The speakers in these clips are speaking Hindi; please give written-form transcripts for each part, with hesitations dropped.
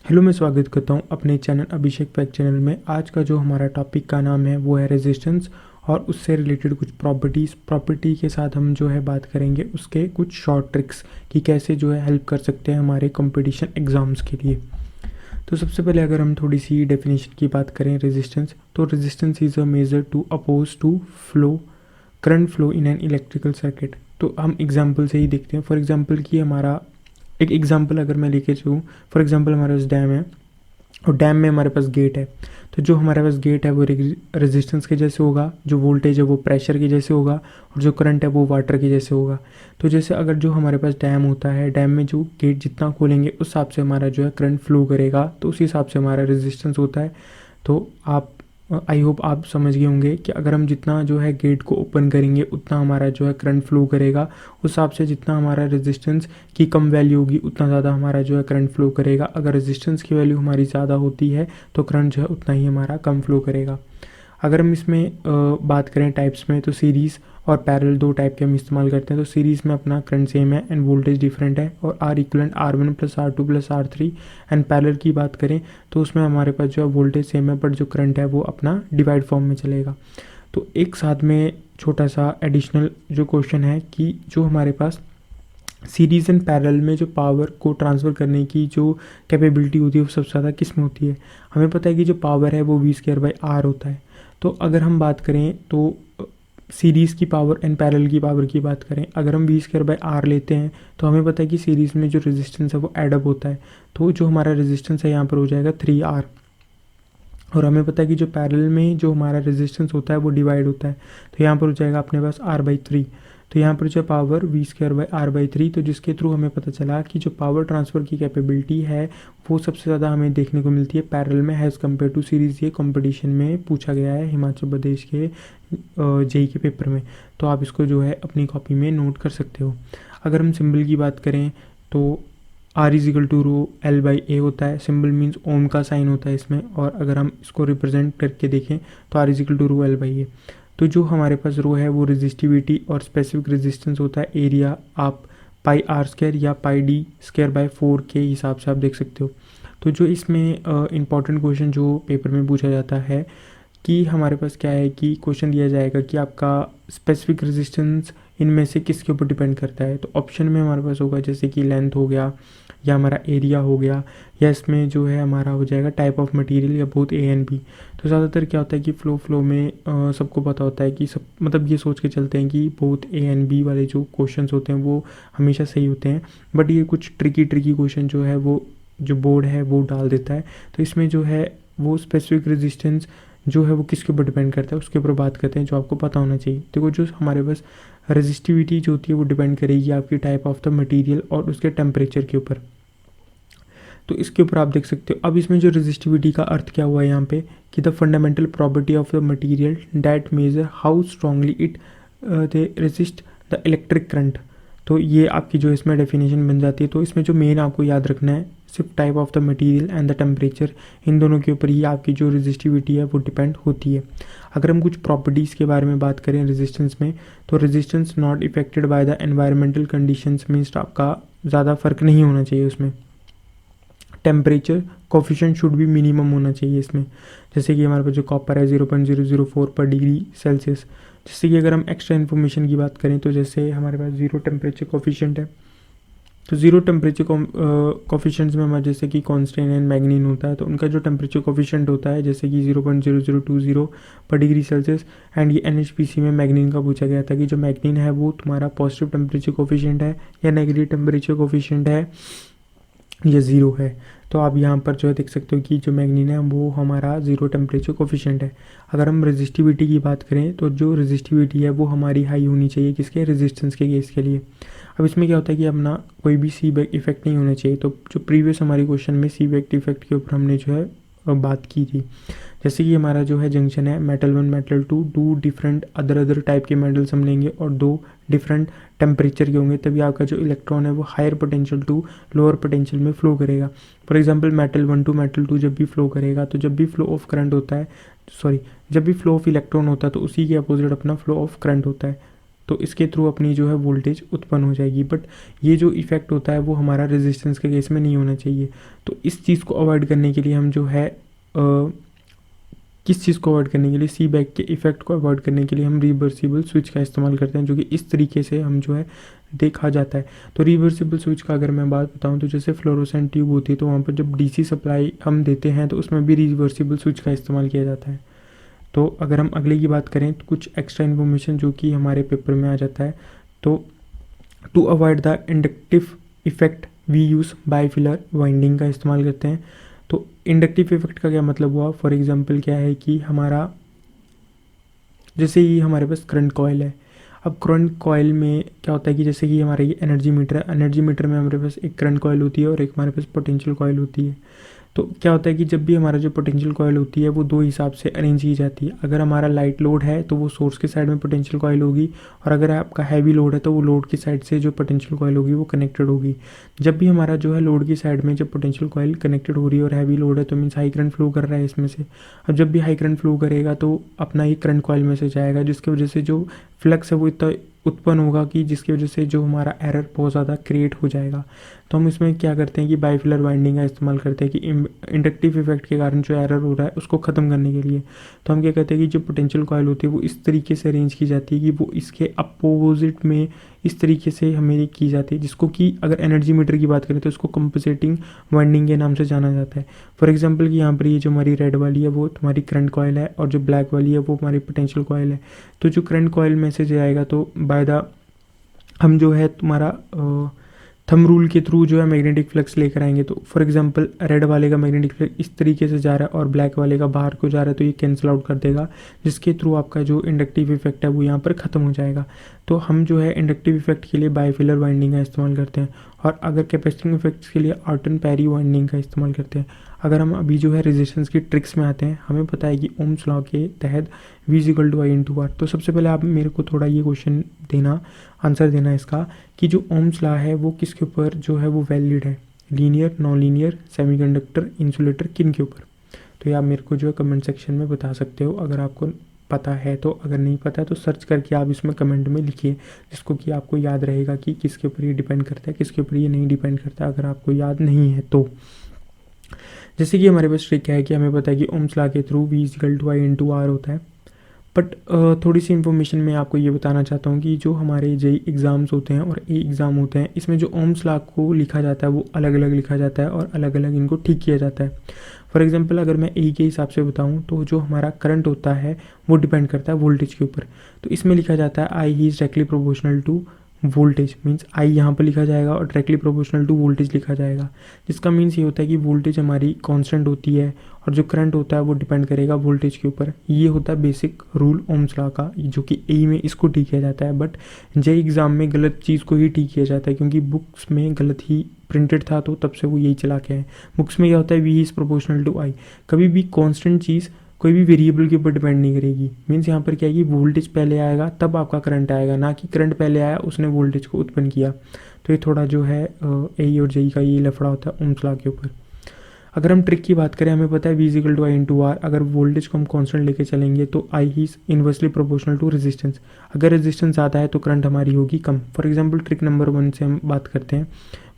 हेलो, मैं स्वागत करता हूँ अपने चैनल अभिषेक पैक चैनल में। आज का जो हमारा टॉपिक का नाम है वो है रेजिस्टेंस, और उससे रिलेटेड कुछ प्रॉपर्टी के साथ हम जो है बात करेंगे उसके कुछ शॉर्ट ट्रिक्स कि कैसे जो है हेल्प कर सकते हैं हमारे कंपटीशन एग्ज़ाम्स के लिए। तो सबसे पहले अगर हम थोड़ी सी डेफिनेशन की बात करें रेजिस्टेंस, तो resistance is a measure to oppose to flow current flow in an electrical circuit. तो हम एग्जाम्पल से ही देखते हैं। फॉर एग्जाम्पल कि हमारा एक एग्जांपल अगर मैं लेके चलूँ, फॉर एग्जांपल हमारे पास डैम है और डैम में हमारे पास गेट है। तो जो हमारे पास गेट है वो रेजिस्टेंस के जैसे होगा, जो वोल्टेज है वो प्रेशर के जैसे होगा, और जो करंट है वो वाटर के जैसे होगा। तो जैसे अगर जो हमारे पास डैम होता है, डैम में जो गेट जितना खोलेंगे उस हिसाब से हमारा जो है करंट फ्लो करेगा, तो उसी हिसाब से हमारा रेजिस्टेंस होता है। तो आप आई होप आप समझ गए होंगे कि अगर हम जितना जो है गेट को ओपन करेंगे उतना हमारा जो है करंट फ्लो करेगा, उस हिसाब से जितना हमारा रेजिस्टेंस की कम वैल्यू होगी उतना ज़्यादा हमारा जो है करंट फ्लो करेगा। अगर रेजिस्टेंस की वैल्यू हमारी ज़्यादा होती है तो करंट जो है उतना ही हमारा कम फ्लो करेगा। अगर हम इसमें बात करें टाइप्स में, तो सीरीज़ और पैरेलल दो टाइप के हम इस्तेमाल करते हैं। तो सीरीज़ में अपना करंट सेम है एंड वोल्टेज डिफरेंट है, और R equivalent R1 plus R2 plus R3। And parallel की बात करें तो उसमें हमारे पास जो है वोल्टेज सेम है बट जो करंट है वो अपना डिवाइड फॉर्म में चलेगा। तो एक साथ में छोटा सा एडिशनल जो क्वेश्चन है कि जो हमारे पास सीरीज़ एंड पैरेलल में जो पावर को ट्रांसफ़र करने की जो कैपेबिलिटी होती है वो सबसे ज़्यादा किस में होती है। हमें पता है कि जो पावर है वो V²/R होता है। तो अगर हम बात करें तो सीरीज़ की पावर एंड पैरेलल की पावर की बात करें, अगर हम V²/R लेते हैं तो हमें पता है कि सीरीज़ में जो रेजिस्टेंस है वो एडअप होता है। तो जो हमारा रेजिस्टेंस है यहाँ पर हो जाएगा 3R। और हमें पता है कि जो पैरेलल में जो हमारा रेजिस्टेंस होता है वो डिवाइड होता है, तो यहाँ पर हो जाएगा अपने पास R/3। तो यहाँ पर जो पावर V²/R/3, तो जिसके थ्रू हमें पता चला कि जो पावर ट्रांसफ़र की कैपेबिलिटी है वो सबसे ज़्यादा हमें देखने को मिलती है पैरेलल में एज़ कम्पेयर टू सीरीज़। ये कंपटीशन में पूछा गया है हिमाचल प्रदेश के जेई के पेपर में, तो आप इसको जो है अपनी कॉपी में नोट कर सकते हो। अगर हम सिंबल की बात करें तो R=ρ L/A होता है। सिंबल मीन्स ओम का साइन होता है इसमें, और अगर हम इसको रिप्रेजेंट करके देखें तो R=ρ L/A। तो जो हमारे पास रो है वो रेजिस्टिविटी और स्पेसिफिक रेजिस्टेंस होता है। एरिया आप πr² या πd²/4 के हिसाब से आप देख सकते हो। तो जो इसमें इम्पॉर्टेंट क्वेश्चन जो पेपर में पूछा जाता है कि हमारे पास क्या है कि क्वेश्चन दिया जाएगा कि आपका स्पेसिफिक रेजिस्टेंस इनमें से किसके ऊपर डिपेंड करता है। तो ऑप्शन में हमारे पास होगा जैसे कि लेंथ हो गया, या हमारा एरिया हो गया, या इसमें जो है हमारा हो जाएगा टाइप ऑफ मटेरियल, या बोथ A एंड B। तो ज़्यादातर क्या होता है कि फ्लो में सबको पता होता है कि सब मतलब ये सोच के चलते हैं कि बोथ A एंड B वाले जो क्वेश्चंस होते हैं वो हमेशा सही होते हैं। बट ये कुछ ट्रिकी क्वेश्चन जो है वो जो बोर्ड है वो डाल देता है। तो इसमें जो है वो स्पेसिफिक रेजिस्टेंस जो है वो किसके ऊपर डिपेंड करता है उसके ऊपर बात करते हैं, जो आपको पता होना चाहिए। देखो जो हमारे पास रेजिस्टिविटी जो होती है वो डिपेंड करेगी आपकी टाइप ऑफ द मटेरियल और उसके टेम्परेचर के ऊपर। तो इसके ऊपर आप देख सकते हो। अब इसमें जो रेजिस्टिविटी का अर्थ क्या हुआ है यहाँ पे कि the fundamental property of the material that major how strongly it they resist the electric current. तो ये आपकी जो इसमें डेफिनेशन बन जाती है। तो इसमें जो मेन आपको याद रखना है सिर्फ type of the material and the temperature, इन दोनों के ऊपर ही आपकी जो रेजिस्टिविटी है वो डिपेंड होती है। अगर हम कुछ प्रॉपर्टीज़ के बारे में बात करें रेजिस्टेंस में, तो resistance not affected by the environmental conditions means आपका ज़्यादा फर्क नहीं होना चाहिए उसमें। टेम्परेचर कोफिशिएंट शुड भी मिनिमम होना चाहिए इसमें। जैसे कि हमारे पास जो कॉपर है 0.004 पर डिग्री सेल्सियस। जैसे कि अगर हम एक्स्ट्रा इन्फॉर्मेशन की बात करें तो जैसे हमारे पास ज़ीरो टेम्परेचर कोफिशिएंट है, तो ज़ीरो टेम्परेचर कोफिशिएंट्स में हमारे जैसे कि कॉन्स्टेंट एंड मैग्नीन होता है, तो उनका जो टेम्परेचर कोफिशिएंट होता है जैसे कि 0.0020 पर डिग्री सेल्सियस। एंड ये NHPC में मैग्नीन का पूछा गया था कि जो मैग्नीन है वो तुम्हारा पॉजिटिव टेम्परेचर कोफिशिएंट है या नेगेटिव टेम्परेचर कोफिशिएंट है या ज़ीरो है। तो आप यहाँ पर जो है देख सकते हो कि जो मैग्नीन है वो हमारा ज़ीरो टेम्परेचर कोफिशिएंट है। अगर हम रेजिस्टिविटी की बात करें तो जो रेजिस्टिविटी है वो हमारी हाई होनी चाहिए किसके, रेजिस्टेंस के केस के लिए। अब इसमें क्या होता है कि अपना कोई भी सीबेक इफेक्ट नहीं होना चाहिए। तो जो प्रीवियस हमारी क्वेश्चन में सीबेक इफेक्ट के ऊपर हमने जो है बात की थी, जैसे कि हमारा जो है जंक्शन है मेटल 1 मेटल 2, दो डिफरेंट अदर टाइप के मेटल्स हम लेंगे और दो डिफरेंट टेम्परेचर के होंगे, तभी आपका जो इलेक्ट्रॉन है वो higher potential to lower potential में फ्लो करेगा। For example metal 1 to metal 2 जब भी फ्लो करेगा, तो जब भी फ्लो ऑफ करंट होता है, जब भी फ्लो ऑफ इलेक्ट्रॉन होता है तो उसी के अपोजिट अपना फ्लो ऑफ करंट होता है। तो इसके थ्रू अपनी जो है वोल्टेज उत्पन्न हो जाएगी। बट ये जो इफ़ेक्ट होता है वो हमारा रेजिस्टेंस के केस में नहीं होना चाहिए। तो इस चीज़ को अवॉइड करने के लिए हम जो है किस चीज़ को अवॉइड करने के लिए, सी बैक के इफेक्ट को अवॉइड करने के लिए हम रिवर्सिबल स्विच का इस्तेमाल करते हैं, जो कि इस तरीके से हम जो है देखा जाता है। तो रिवर्सिबल स्विच का अगर मैं बात बताऊं तो जैसे फ्लोरोसेंट ट्यूब होती है तो वहाँ पर जब डीसी सप्लाई हम देते हैं तो उसमें भी रिवर्सिबल स्विच का इस्तेमाल किया जाता है। तो अगर हम अगले की बात करें तो कुछ एक्स्ट्रा इन्फॉर्मेशन जो कि हमारे पेपर में आ जाता है, तो to avoid the inductive effect we use bifilar winding का इस्तेमाल करते हैं। तो इंडक्टिव इफेक्ट का क्या मतलब हुआ, फॉर एग्जांपल क्या है कि हमारा जैसे ही हमारे पास करंट कॉयल है, अब करंट कॉयल में क्या होता है कि जैसे कि हमारा ये एनर्जी मीटर है, एनर्जी मीटर में हमारे पास एक करंट कॉयल होती है और एक हमारे पास पोटेंशियल कॉयल होती है। तो क्या होता है कि जब भी हमारा जो पोटेंशियल कॉयल होती है वो दो हिसाब से अरेंज की जाती है। अगर हमारा लाइट लोड है तो वो सोर्स के साइड में पोटेंशियल कॉयल होगी, और अगर आपका हैवी लोड है तो वो लोड की साइड से जो पोटेंशियल कॉयल होगी वो कनेक्टेड होगी। जब भी हमारा जो है लोड की साइड में जब पोटेंशियल कॉयल कनेक्टेड हो रही है और हैवी लोड है तो मीन्स हाई करंट फ्लो कर रहा है इसमें से। अब जब भी हाई करंट फ्लो करेगा तो अपना ही करंट कॉयल में से जाएगा, जिसकी वजह से जो फ्लक्स है वो इतना उत्पन्न होगा कि जिसकी वजह से जो हमारा एरर बहुत ज़्यादा क्रिएट हो जाएगा। तो हम इसमें क्या करते हैं कि बाइफिलर वाइंडिंग का इस्तेमाल करते हैं कि इंडक्टिव इफेक्ट के कारण जो एरर हो रहा है उसको ख़त्म करने के लिए। तो हम क्या कहते हैं कि जो पोटेंशियल कॉयल होती है वो इस तरीके से अरेंज की जाती है कि वो इसके अपोजिट में इस तरीके से हमें की जाती है, जिसको कि अगर एनर्जी मीटर की बात करें तो इसको कंपनसेटिंग वाइंडिंग के नाम से जाना जाता है। फॉर एग्जांपल कि यहाँ पर ये जो हमारी रेड वाली है वो तुम्हारी करंट कॉयल है और जो ब्लैक वाली है वो हमारी पोटेंशियल कॉयल है। तो जो करंट कॉयल मैसेज आएगा तो बाय द हम जो है तुम्हारा थंब रूल के थ्रू जो है मैग्नेटिक फ्लक्स लेकर आएंगे। तो फॉर एग्जांपल रेड वाले का मैग्नेटिक फ्लक्स इस तरीके से जा रहा है और ब्लैक वाले का बाहर को जा रहा है, तो ये कैंसिल आउट कर देगा, जिसके थ्रू आपका जो इंडक्टिव इफेक्ट है वो यहाँ पर ख़त्म हो जाएगा। तो हम जो है इंडक्टिव इफेक्ट के लिए बाइफिलर वाइंडिंग का इस्तेमाल करते हैं, और अगर कैपेसिटिव इफेक्ट्स के लिए ऑर्टन पैरी वाइंडिंग का इस्तेमाल करते हैं। अगर हम अभी जो है रेजिस्टेंस की ट्रिक्स में आते हैं, हमें पता है कि ओम्स लॉ के तहत V = I/R। तो सबसे पहले आप मेरे को थोड़ा ये क्वेश्चन देना, आंसर देना इसका कि जो ओम्स लॉ है वो किसके ऊपर जो है वो वैलिड है, linear, non linear, semiconductor, insulator, किन के ऊपर। तो ये आप मेरे को जो है कमेंट सेक्शन में बता सकते हो अगर आपको पता है तो। अगर नहीं पता है तो सर्च करके आप इसमें कमेंट में लिखिए, जिसको कि आपको याद रहेगा कि किसके ऊपर ये डिपेंड करता है, किसके ऊपर ये नहीं डिपेंड करता, अगर आपको याद नहीं है तो। जैसे कि हमारे पास ट्रिक है कि हमें पता है कि ओम्स लॉ के थ्रू V = I/R होता है। बट थोड़ी सी इन्फॉर्मेशन मैं आपको ये बताना चाहता हूँ कि जो हमारे जेई एग्ज़ाम्स होते हैं और एग्ज़ाम होते हैं, इसमें जो ओम्स लॉ को लिखा जाता है वो अलग अलग लिखा जाता है और अलग अलग इनको ठीक किया जाता है। फॉर एग्जांपल अगर मैं ए के हिसाब से बताऊँ तो जो हमारा करंट होता है वो डिपेंड करता है वोल्टेज के ऊपर। तो इसमें लिखा जाता है आई ही is directly proportional to voltage, means I यहाँ पर लिखा जाएगा और डायरेक्टली प्रोपोर्शनल टू वोल्टेज लिखा जाएगा, जिसका मीन्स ये होता है कि वोल्टेज हमारी कांस्टेंट होती है और जो करंट होता है वो डिपेंड करेगा वोल्टेज के ऊपर। ये होता है बेसिक रूल ओम्स लॉ का, जो कि ए में इसको ठीक किया जाता है। बट जे एग्ज़ाम में गलत चीज़ को ही ठीक किया जाता है, क्योंकि बुक्स में गलत ही प्रिंटेड था तो तब से वो यही चला के है। बुक्स में क्या होता है V इज़ प्रोपोर्शनल टू आई, कभी भी कॉन्स्टेंट चीज़ कोई भी वेरिएबल के ऊपर डिपेंड नहीं करेगी। मीन्स यहाँ पर क्या है कि वोल्टेज पहले आएगा तब आपका करंट आएगा, ना कि करंट पहले आया उसने वोल्टेज को उत्पन्न किया। तो ये थोड़ा जो है ए और जेई का ये लफड़ा होता है ओम्स लॉ के ऊपर। अगर हम ट्रिक की बात करें, हमें पता है V = I/R। अगर वोल्टेज को हम कांस्टेंट लेके चलेंगे तो I is inversely proportional to resistance. अगर रेजिस्टेंस ज़्यादा है तो करंट हमारी होगी कम। फॉर एग्जांपल ट्रिक नंबर 1 से हम बात करते हैं।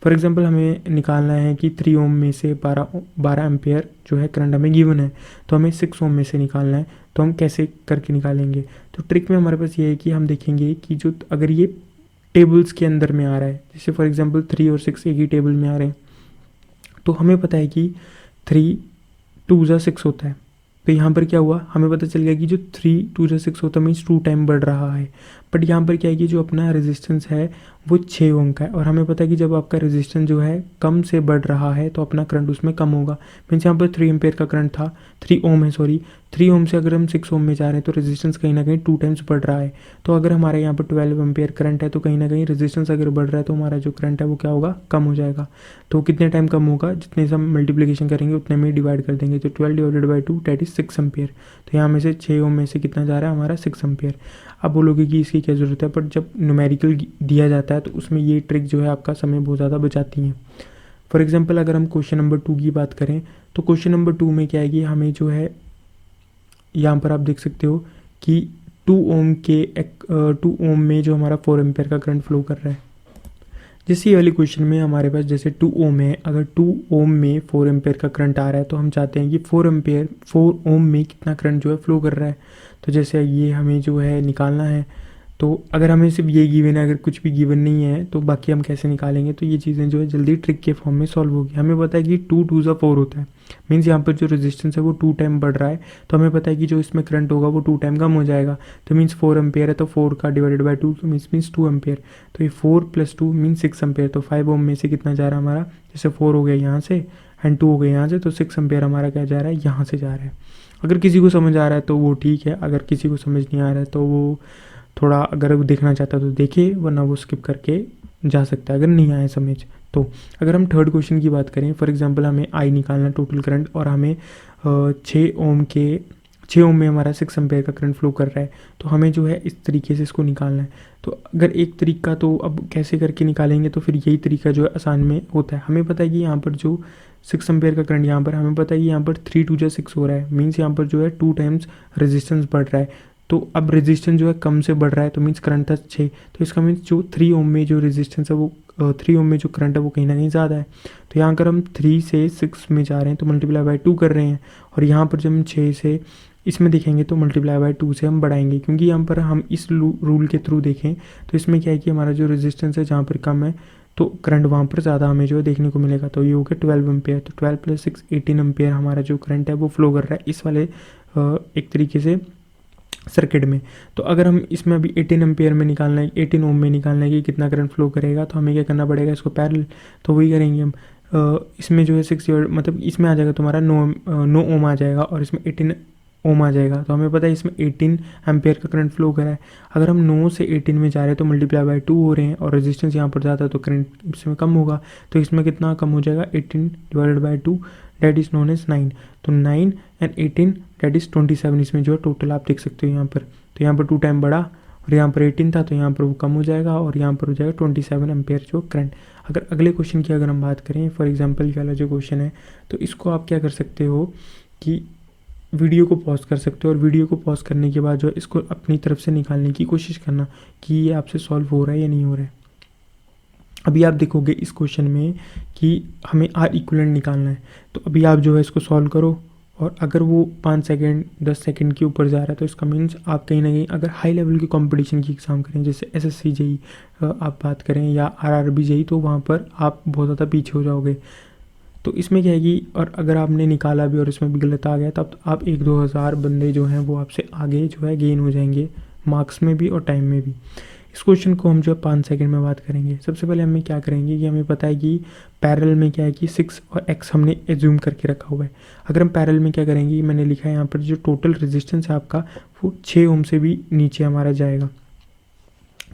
फॉर एग्जांपल हमें निकालना है कि 3 ओम में से 12 एम्पेयर जो है करंट हमें गिवन है, तो हमें 6 ओम में से निकालना है। तो हम कैसे करके निकालेंगे, तो ट्रिक में हमारे पास ये है कि हम देखेंगे कि जो अगर ये टेबल्स के अंदर में आ रहा है, जैसे फॉर एग्जांपल 3 और 6 एक ही टेबल में आ रहे हैं, तो हमें पता है कि 3 2 ज़ा 6 होता है। तो यहाँ पर क्या हुआ, हमें पता चल गया कि जो 3 2 ज़ा 6 होता है मीन्स 2 टाइम बढ़ रहा है। बट यहाँ पर क्या है कि जो अपना रेजिस्टेंस है वो 6 ओम का है, और हमें पता है कि जब आपका रेजिस्टेंस जो है कम से बढ़ रहा है तो अपना करंट उसमें कम होगा। मीन्स यहाँ पर 3 एम्पेयर का करंट था, 3 ओम है सॉरी, 3 ओम से अगर हम 6 ओम में जा रहे हैं तो रेजिस्टेंस कहीं ना कहीं 2 टाइम्स बढ़ रहा है। तो अगर हमारे यहाँ पर 12 एम्पेयर करंट है तो कहीं ना कहीं रेजिस्टेंस अगर बढ़ रहा है तो हमारा जो करंट है वो क्या होगा, कम हो जाएगा। तो कितने टाइम कम होगा, जितने से हम मल्टीप्लिकेशन करेंगे उतने में डिवाइड कर देंगे, तो 12/2 दैट इज़ 6 एम्पेयर। तो यहाँ में से 6 ओम में से कितना जा रहा है हमारा 6 एम्पेयर। अब बोलोगे कि इसकी क्या ज़रूरत है, बट जब न्यूमेरिकल दिया जाता है तो उसमें ये ट्रिक जो है आपका समय बहुत ज़्यादा बचाती हैं। फॉर एग्जांपल अगर हम क्वेश्चन नंबर 2 की बात करें तो क्वेश्चन नंबर 2 में क्या है कि हमें जो है यहाँ पर आप देख सकते हो कि 2 ओम में जो हमारा 4 एम्पेयर का करंट फ्लो कर रहा है। जैसे ये वाले क्वेश्चन में हमारे पास जैसे 2 ओम है, अगर 2 ओम में 4 एम्पेयर का करंट आ रहा है तो हम चाहते हैं कि 4 ओम में कितना करंट जो है फ्लो कर रहा है। तो जैसे ये हमें जो है निकालना है, तो अगर हमें सिर्फ ये गिवन है, अगर कुछ भी गिवन नहीं है तो बाकी हम कैसे निकालेंगे। तो ये चीज़ें जो है जल्दी ट्रिक के फॉर्म में सॉल्व होगी। हमें पता है कि 2 2 ज़ा 4 होता है, मीन्स यहाँ पर जो रेजिस्टेंस है वो 2 टाइम बढ़ रहा है, तो हमें पता है कि जो इसमें करंट होगा वो 2 टाइम कम हो जाएगा। तो मीन्स 4 एम्पेयर है तो 4 का डिवाइडेड बाई 2 तो मीन्स 2 एम्पेयर। तो ये 4 + 2 मीन्स 6 एम्पेयर। तो 5 ओम में से कितना जा रहा है हमारा, जैसे 4 हो गया यहाँ से एंड 2 हो गया यहाँ से, तो 6 एम्पेयर हमारा क्या जा रहा है, यहाँ से जा रहा है। अगर किसी को समझ आ रहा है तो वो ठीक है, अगर किसी को समझ नहीं आ रहा है तो वो थोड़ा, अगर वो देखना चाहता है तो देखे, वरना वो स्किप करके जा सकता है अगर नहीं आए समझ। तो अगर हम थर्ड क्वेश्चन की बात करें, फॉर एग्जांपल हमें आई निकालना टोटल करंट और हमें 6 ओम में हमारा 6 एम्पेयर का करंट फ्लो कर रहा है, तो हमें जो है इस तरीके से इसको निकालना है। तो अगर एक तरीका, तो अब कैसे करके निकालेंगे, तो फिर यही तरीका जो है आसान में होता है। हमें पता है कि यहाँ पर जो 6 एम्पेयर का करंट यहाँ पर हमें पता है कि यहाँ पर 3 2 6 हो रहा है, मीन्स यहाँ पर जो है 2 टाइम्स रेजिस्टेंस बढ़ रहा है। तो अब रेजिस्टेंस जो है कम से बढ़ रहा है, तो मीन्स करंट था 6, तो इसका मीन्स जो 3 ओम में जो रेजिस्टेंस है वो 3 ओम में जो करंट है वो कहीं ना कहीं ज़्यादा है। तो यहाँ अगर हम 3 से 6 में जा रहे हैं तो मल्टीप्लाई बाय 2 कर रहे हैं, और यहाँ पर जब हम 6 से इसमें देखेंगे तो मल्टीप्लाई बाय 2 से हम बढ़ाएंगे, क्योंकि यहाँ पर हम इस रूल के थ्रू देखें तो इसमें क्या है कि हमारा जो रेजिस्टेंस है जहाँ पर कम है तो करंट वहाँ पर ज़्यादा हमें जो है देखने को मिलेगा। तो ये हो गया 12 एम्पेयर। तो 12 + 6 18 एम्पेयर हमारा जो करंट है वो फ्लो कर रहा है इस वाले एक तरीके से सर्किट में। तो अगर हम इसमें अभी 18 एम्पेयर में निकालना है, 18 ओम में निकालना है कि कितना करंट फ्लो करेगा, तो हमें क्या करना पड़ेगा, इसको पैरेलल, तो वही करेंगे हम। इसमें जो है 6 मतलब इसमें आ जाएगा तुम्हारा 9 ओम आ जाएगा और इसमें 18 ओम आ जाएगा। तो हमें पता है इसमें 18 एम्पेयर का करंट फ्लो करा है। अगर हम 9 से 18 में जा रहे हैं तो मल्टीप्लाई बाय 2 हो रहे हैं, और रेजिस्टेंस यहाँ पर ज़्यादा है तो करंट इसमें कम होगा। तो इसमें कितना कम हो जाएगा, 18 divided by 2 that is known as 9। तो 9 एंड 18 डेट इज़ 27। इसमें जो है टोटल आप देख सकते हो यहाँ पर, तो यहाँ पर 2 टाइम बढ़ा और यहाँ पर 18 था, तो यहाँ पर वो कम हो जाएगा और यहाँ पर हो जाएगा 27 एम्पेयर जो करंट। अगर अगले क्वेश्चन की अगर हम बात करें, फॉर एग्जांपल ये वाला जो क्वेश्चन है, तो इसको आप क्या कर सकते हो कि वीडियो को पॉज कर सकते हो, और वीडियो को पॉज करने के बाद जो है इसको अपनी तरफ से निकालने की कोशिश करना कि ये आपसे सॉल्व हो रहा है या नहीं हो रहा है। अभी आप देखोगे इस क्वेश्चन में कि हमें आर इक्विवेलेंट निकालना है, तो अभी आप जो है इसको सॉल्व करो, और अगर वो 5 सेकेंड 10 सेकेंड के ऊपर जा रहा है तो इसका मीन्स आप कहीं ना कहीं अगर हाई लेवल की कंपटीशन की एग्ज़ाम करें, जैसे एसएससी जेई आप बात करें या आरआरबी जेई, तो वहाँ पर आप बहुत ज़्यादा पीछे हो जाओगे। तो इसमें क्या है कि, और अगर आपने निकाला भी और इसमें भी गलत आ गया तब तो आप 1-2 हज़ार बंदे जो हैं वो आपसे आगे जो है गेन हो जाएंगे, मार्क्स में भी और टाइम में भी। इस क्वेश्चन को हम जो है 5 सेकंड में बात करेंगे। सबसे पहले हमें क्या करेंगे कि हमें पता है कि पैरेलल में क्या है कि 6 और x हमने एज्यूम करके रखा हुआ है। अगर हम पैरेलल में क्या करेंगे, मैंने लिखा है यहाँ पर जो टोटल रेजिस्टेंस है आपका वो 6 ओम से भी नीचे हमारा जाएगा।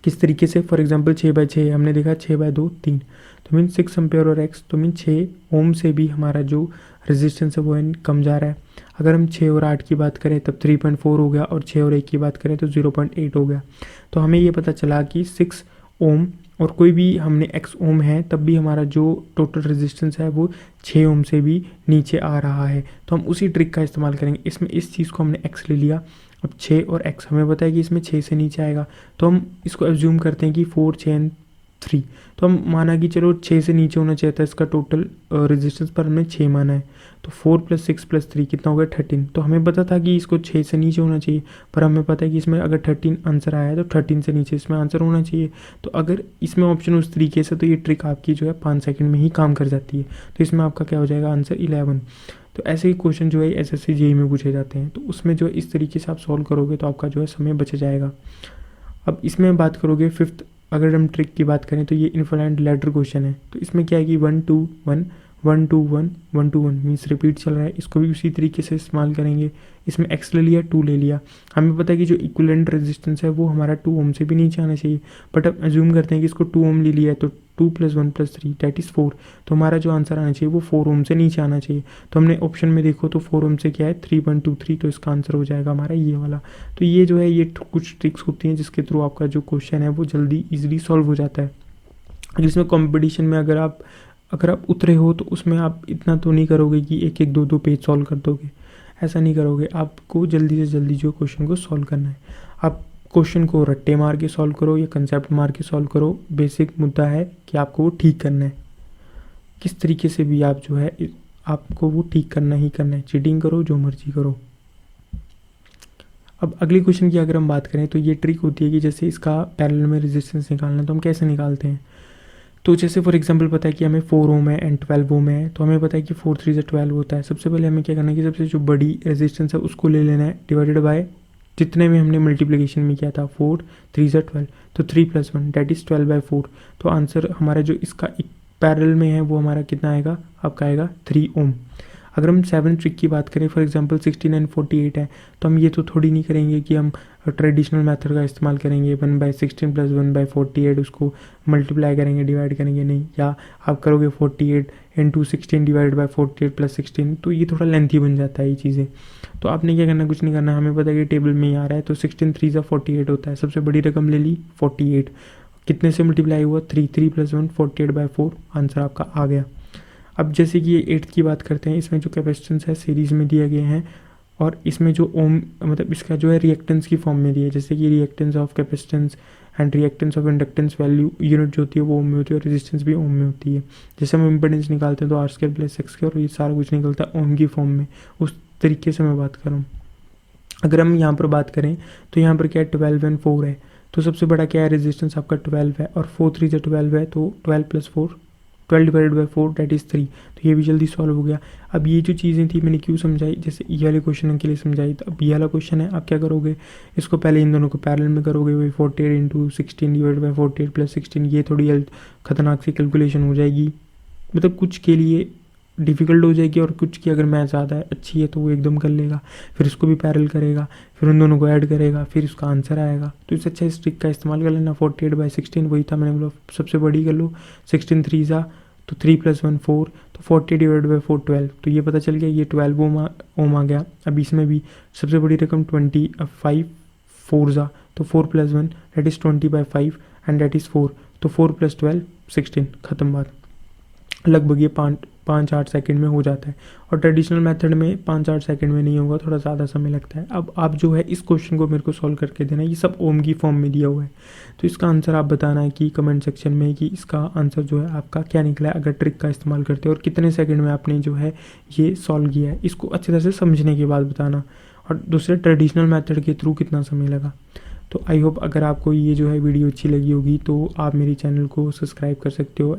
किस तरीके से, फॉर एग्जांपल 6/6 हमने देखा, 6/2 3, तो मीन 6 एम्पेयर और x, तो मीन 6 ओम से भी हमारा जो रेजिस्टेंस है वो कम जा रहा है। अगर हम 6 और 8 की बात करें तब 3.4 हो गया, और 6 और 1 की बात करें तो 0.8 हो गया। तो हमें ये पता चला कि 6 ओम और कोई भी हमने x ओम है तब भी हमारा जो टोटल रेजिस्टेंस है वो 6 ओम से भी नीचे आ रहा है। तो हम उसी ट्रिक का इस्तेमाल करेंगे। इसमें इस चीज़ को हमने x ले लिया, अब 6 और x हमें पता है कि इसमें 6 से नीचे आएगा, तो हम इसको एज्यूम करते हैं कि 4 6 एंड 3, तो हम माना कि चलो 6 से नीचे होना चाहिए था इसका टोटल रेजिस्टेंस, पर हमने 6 माना है। तो 4 + 6 + 3 कितना हो गया 13। तो हमें पता था कि इसको 6 से नीचे होना चाहिए, पर हमें पता है कि इसमें अगर 13 आंसर आया है तो 13 से नीचे इसमें आंसर होना चाहिए। तो अगर इसमें ऑप्शन उस तरीके से, तो ये ट्रिक आपकी जो है 5 सेकंड में ही काम कर जाती है। तो इसमें आपका क्या हो जाएगा आंसर 11। तो ऐसे ही क्वेश्चन जो है एसएससी जेईई में पूछे जाते हैं, तो उसमें जो है इस तरीके से आप सॉल्व करोगे तो आपका जो है समय बच जाएगा। अब इसमें बात करोगे फिफ्थ, अगर हम ट्रिक की बात करें तो ये इनफाइनाइट लैडर क्वेश्चन है। तो इसमें क्या है कि 1 2 1 1 2 1 1 2 1 मीन्स रिपीट चल रहा है, इसको भी उसी तरीके से इस्तेमाल करेंगे। इसमें x ले लिया 2 ले लिया, हमें पता है कि जो इक्विवेलेंट रेजिस्टेंस है वो हमारा 2 ओम से भी नीचे आना चाहिए, बट अब एज्यूम करते हैं कि इसको 2 ओम ले लिया है, तो 2 + 1 + 3 दैट इज़ 4, तो हमारा जो आंसर आना चाहिए वो 4 ओम से नीचे आना चाहिए। तो हमने ऑप्शन में देखो तो 4 ओम से क्या है 3.23, तो इसका आंसर हो जाएगा हमारा ये वाला। तो ये जो है ये कुछ ट्रिक्स होती हैं जिसके थ्रू आपका जो क्वेश्चन है वो जल्दी ईजिली सॉल्व हो जाता है। अगर इसमें कॉम्पिटिशन में अगर आप उतरे हो तो उसमें आप इतना तो नहीं करोगे कि 1 2 पेज सॉल्व कर दोगे, ऐसा नहीं करोगे, आपको जल्दी से जल्दी जो क्वेश्चन को सॉल्व करना है। आप क्वेश्चन को रट्टे मार के सॉल्व करो या कंसेप्ट मार के सॉल्व करो, बेसिक मुद्दा है कि आपको वो ठीक करना है। किस तरीके से भी आप जो है आपको वो ठीक करना ही करना है, चीटिंग करो जो मर्जी करो। अब अगले क्वेश्चन की अगर हम बात करें तो ये ट्रिक होती है कि जैसे इसका पैरेलल में रेजिस्टेंस निकालना है तो हम कैसे निकालते हैं। तो जैसे फॉर एग्जांपल पता है कि हमें 4 ओम है एंड 12 ओम है, तो हमें पता है कि 4 3 से 12 होता है। सबसे पहले हमें क्या करना है कि सबसे जो बड़ी रेजिस्टेंस है उसको ले लेना है डिवाइडेड बाय जितने में हमने मल्टीप्लिकेशन में किया था 4 3 से 12, तो 3 + 1 दैट इज़ 12/4। तो आंसर हमारा जो इसका पैरेलल में है वो हमारा कितना आएगा, आपका आएगा 3 ओम। अगर हम 7 ट्रिक की बात करें, फॉर एग्जांपल 16 एंड 48 है, तो हम ये तो थोड़ी नहीं करेंगे कि हम ट्रेडिशनल मेथड का इस्तेमाल करेंगे 1/16 + 1/48 उसको मल्टीप्लाई करेंगे, डिवाइड करेंगे, नहीं। या आप करोगे 48 × 16 डिवाइड बाय 48 + 16, तो ये थोड़ा लेंथी बन जाता है ये चीज़ें। तो आपने क्या करना, कुछ नहीं करना, हमें पता है कि टेबल में ही आ रहा है, तो 16 3 × 48 होता है। सबसे बड़ी रकम ले ली 48, कितने से मल्टीप्लाई हुआ 3 3 + 1 48/4, आंसर आपका आ गया। अब जैसे कि ये 8th की बात करते हैं, इसमें जो कैपेसिटेंस है सीरीज़ में दिए गए हैं और इसमें जो ओम मतलब इसका जो है रिएक्टेंस की फॉर्म में दिया है। जैसे कि reactance of capacitance and reactance of inductance value unit जो होती है वो ओम में होती है और रेजिस्टेंस भी ओम में होती है। जैसे हम इम्पेडेंस निकालते हैं तो R² + X² और ये सारा कुछ निकलता है ओम की फॉर्म में, उस तरीके से मैं बात कर रहा हूँ। अगर हम यहाँ पर बात करें तो यहाँ पर क्या है 12 एंड 4 है, तो सबसे बड़ा क्या है रेजिस्टेंस आपका 12 है और 4 3 से 12 है, तो 12 + 4 12 डिवाइडेड बाय 4 दैट इज़ 3। तो ये भी जल्दी सॉल्व हो गया। अब ये जो चीज़ें थी मैंने क्यों समझाई, जैसे ये वाले क्वेश्चन के लिए समझाई, तो अब ये वाला क्वेश्चन है, आप क्या करोगे, इसको पहले इन दोनों को पैरेलल में करोगे, वही 48 × 16 डिवाइडेड बाय 48 + 16, ये थोड़ी खतरनाक सी कैलकुलेशन हो जाएगी, मतलब कुछ के लिए डिफ़िकल्ट हो जाएगी और कुछ की अगर मैथ ज़्यादा अच्छी है तो वो एकदम कर लेगा, फिर उसको भी पैरेलल करेगा, फिर उन दोनों को ऐड करेगा, फिर उसका आंसर आएगा। तो इससे अच्छा इस ट्रिक का इस्तेमाल कर लेना। 48/16 वही था, मैंने बोला सबसे बड़ी कर लो, 16 3 ज़ा तो 3 + 1 4, तो 40 डिवाइडेड बाय 4 12, तो ये पता चल गया, ये 12 ओम आ गया। अब इसमें भी सबसे बड़ी रकम 25 4 ज़ा तो 4 + 1 that is 20/5 and that is 4, तो 4 + 12 16, ख़त्म बात। लगभग ये 5-8 सेकंड में हो जाता है और ट्रेडिशनल मेथड में 5-8 सेकंड में नहीं होगा, थोड़ा ज़्यादा समय लगता है। अब आप जो है इस क्वेश्चन को मेरे को सॉल्व करके देना, ये सब ओम की फॉर्म में दिया हुआ है, तो इसका आंसर आप बताना है कि कमेंट सेक्शन में कि इसका आंसर जो है आपका क्या निकला है अगर ट्रिक का इस्तेमाल करते हो और कितने सेकंड में आपने जो है ये सॉल्व किया है, इसको अच्छी तरह से समझने के बाद बताना, और दूसरे ट्रेडिशनल मेथड के थ्रू कितना समय लगा। तो आई होप अगर आपको ये जो है वीडियो अच्छी लगी होगी तो आप मेरे चैनल को सब्सक्राइब कर सकते हो।